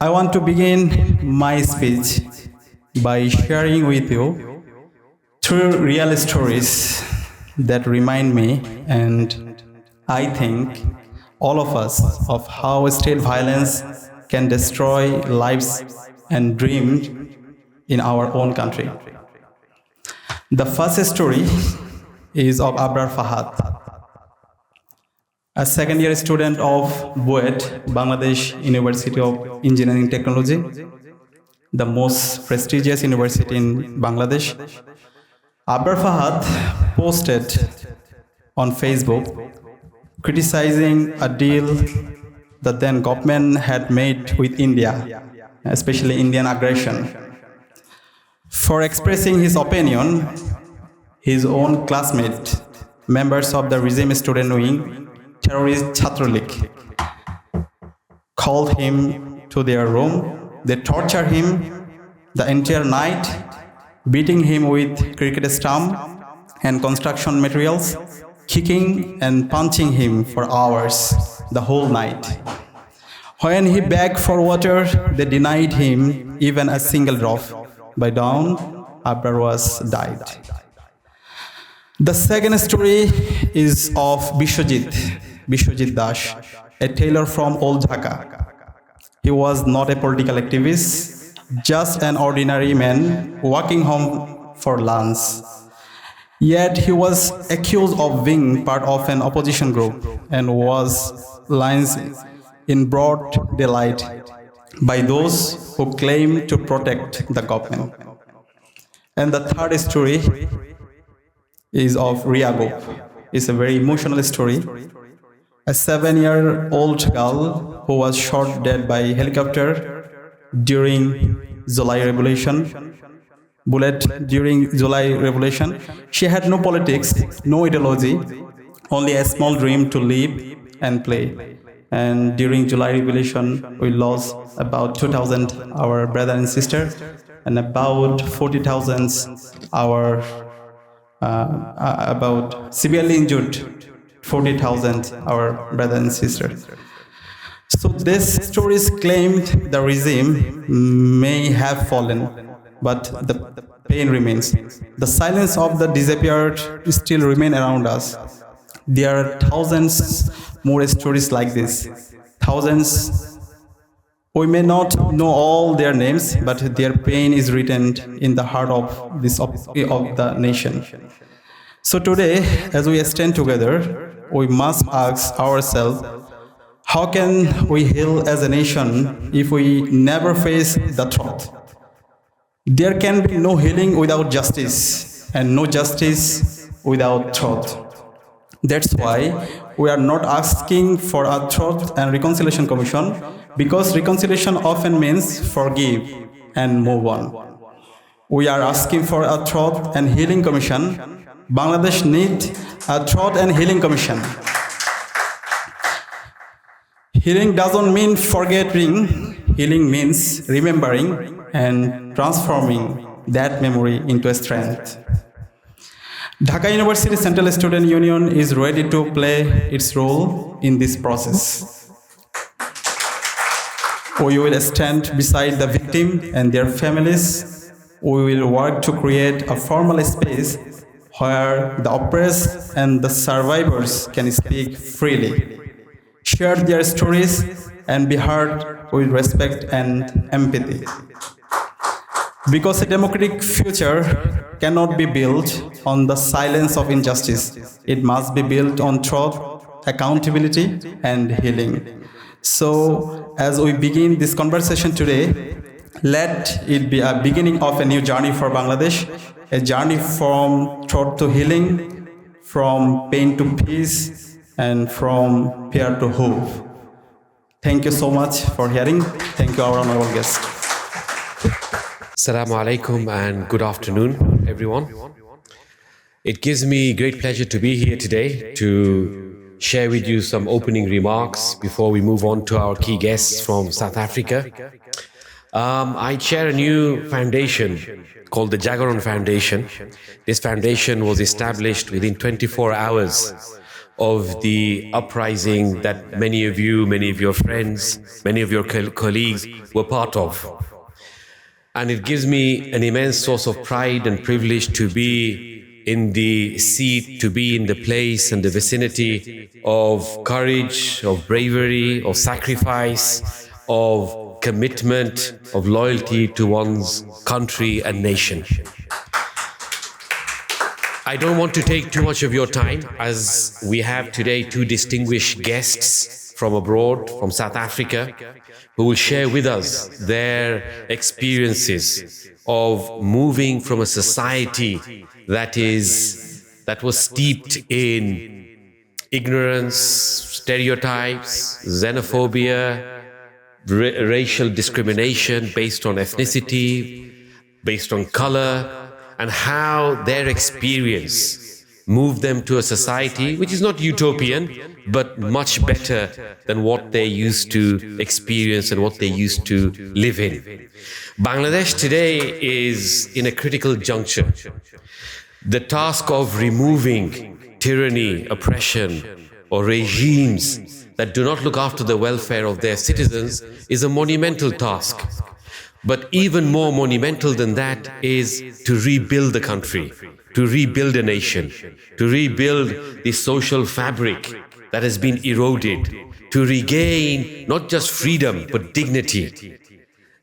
I want to begin my speech by sharing with you three real stories that remind me and I think all of us of how state violence can destroy lives and dreams in our own country. The first story is of Abrar Fahad, a second-year student of BUET, Bangladesh University of Engineering Technology, the most prestigious university in Bangladesh. Abrar Fahad posted on Facebook criticizing a deal the then government had made with India, especially Indian aggression. For expressing his opinion, his own classmates, members of the regime student wing, terrorist Chhatralik, called him to their room. They tortured him the entire night, beating him with cricket stump and construction materials, kicking and punching him for hours, the whole night. When he begged for water, they denied him even a single drop. By dawn, Abrar was died. The second story is of Bishwajit Dash, a tailor from Old Dhaka. He was not a political activist, just an ordinary man walking home for lunch. Yet he was accused of being part of an opposition group and was lynched in broad daylight by those who claim to protect the government. And the third story is of Riagop. It's a very emotional story. A 7-year-old girl who was shot dead by helicopter during July Revolution. She had no politics, no ideology, only a small dream to live and play. And during July Revolution, we lost about 2,000 our brother and sister, and about 40,000 our about severely injured 40,000 our brother and sister. So these stories claimed the regime may have fallen, but the pain remains. The silence of the disappeared still remain around us. There are thousands more stories like this. Thousands. We may not know all their names, but their pain is written in the heart of the nation. So today, as we stand together, we must ask ourselves, how can we heal as a nation if we never face the truth? There can be no healing without justice, and no justice without truth. That's why we are not asking for a Truth and Reconciliation Commission, because reconciliation often means forgive and move on. We are asking for a Truth and Healing Commission. Bangladesh needs a Truth and Healing Commission. Healing doesn't mean forgetting. Healing means remembering and transforming that memory into a strength. Dhaka University Central Student Union is ready to play its role in this process. We will stand beside the victim and their families. We will work to create a formal space where the oppressed and the survivors can speak freely, share their stories, and be heard with respect and empathy. Because a democratic future cannot be built on the silence of injustice. It must be built on truth, accountability, and healing. So, as we begin this conversation today, let it be a beginning of a new journey for Bangladesh, a journey from truth to healing, from pain to peace, and from fear to hope. Thank you so much for hearing. Thank you, our honorable guest. Assalamu alaikum and good afternoon, everyone. It gives me great pleasure to be here today to share with you some opening remarks before we move on to our key guests from South Africa. I chair a new foundation called the Jagaron Foundation. This foundation was established within 24 hours of the uprising that many of you, many of your friends, many of your colleagues were part of. And it gives me an immense source of pride and privilege to be in the seat, to be in the place and the vicinity of courage, of bravery, of sacrifice, of commitment, of loyalty to one's country and nation. I don't want to take too much of your time, as we have today two distinguished guests from abroad, from South Africa, who will share with us their experiences of moving from a society that was steeped in ignorance, stereotypes, xenophobia, racial discrimination based on ethnicity, based on color, and how their experience moved them to a society which is not utopian, but much better than what they used to experience and what they used to live in. Bangladesh today is in a critical juncture. The task of removing tyranny, oppression, or regimes that do not look after the welfare of their citizens is a monumental task. But even more monumental than that is to rebuild the country, to rebuild a nation, to rebuild the social fabric that has been eroded, to regain not just freedom but dignity.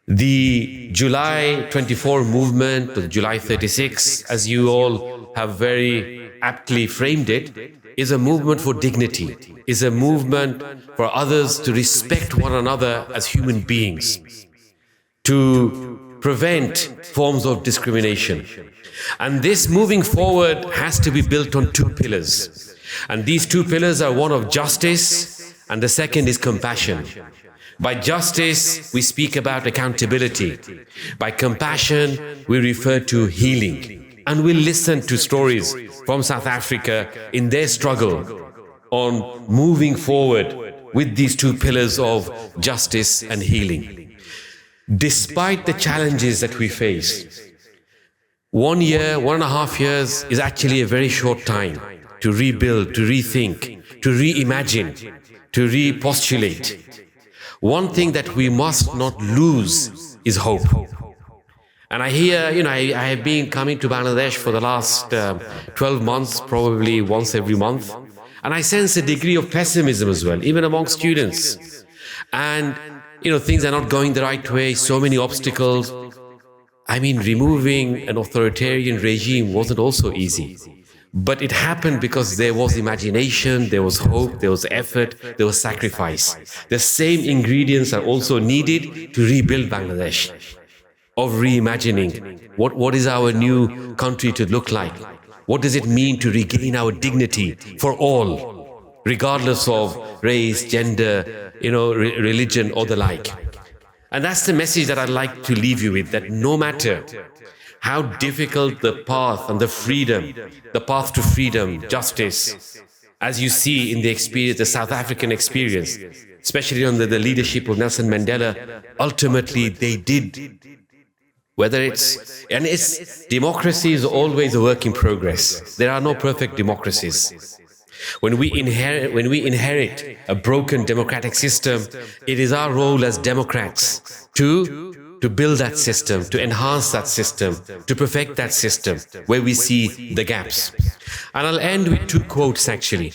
The July 24 movement, the July 36, as you all have very aptly framed it, is a movement for dignity, is a movement for others to respect one another as human beings, to prevent forms of discrimination. And this moving forward has to be built on two pillars. And these two pillars are one of justice, and the second is compassion. By justice, we speak about accountability. By compassion, we refer to healing. And we'll listen to stories from South Africa in their struggle on moving forward with these two pillars of justice and healing. Despite the challenges that we face, 1 year, 1.5 years is actually a very short time to rebuild, to rethink, to reimagine, to repostulate. One thing that we must not lose is hope. And I hear, I have been coming to Bangladesh for the last 12 months, probably once every month. And I sense a degree of pessimism as well, even among students. And, things are not going the right way, so many obstacles. Removing an authoritarian regime wasn't also easy. But it happened because there was imagination, there was hope, there was effort, there was sacrifice. The same ingredients are also needed to rebuild Bangladesh, of reimagining. What is our new country to look like? What does it mean to regain our dignity for all, regardless of race, gender, religion or the like? And that's the message that I'd like to leave you with, that no matter how difficult the path and the path to freedom, justice, as you see in the experience, the South African experience, especially under the leadership of Nelson Mandela, ultimately they did. Democracy is always a work in progress. There are no perfect democracies. When we inherit a broken democratic system, it is our role as Democrats to build that system, to enhance that system, to perfect that system where we see the gaps. And I'll end with two quotes actually.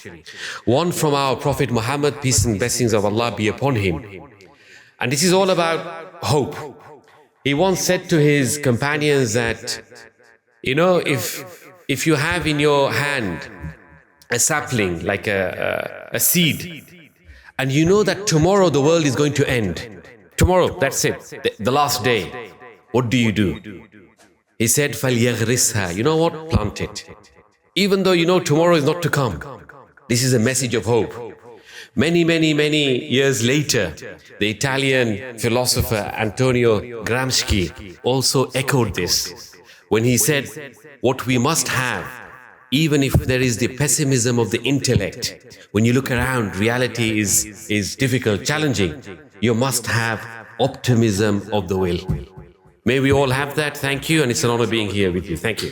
One from our Prophet Muhammad, peace and blessings of Allah be upon him. And this is all about hope. He once said to his companions that, if you have in your hand a sapling, like a seed, and you know that tomorrow the world is going to end, tomorrow, that's it, the last day, what do you do? He said, فَلْيَغْرِسْهَا. You know what? Plant it. Even though you know tomorrow is not to come. This is a message of hope. Many years later, the Italian philosopher Antonio Gramsci also echoed this when he said, what we must have, even if there is the pessimism of the intellect, when you look around, reality is difficult, challenging, you must have optimism of the will. May we all have that. Thank you, and it's an honor being here with you. Thank you.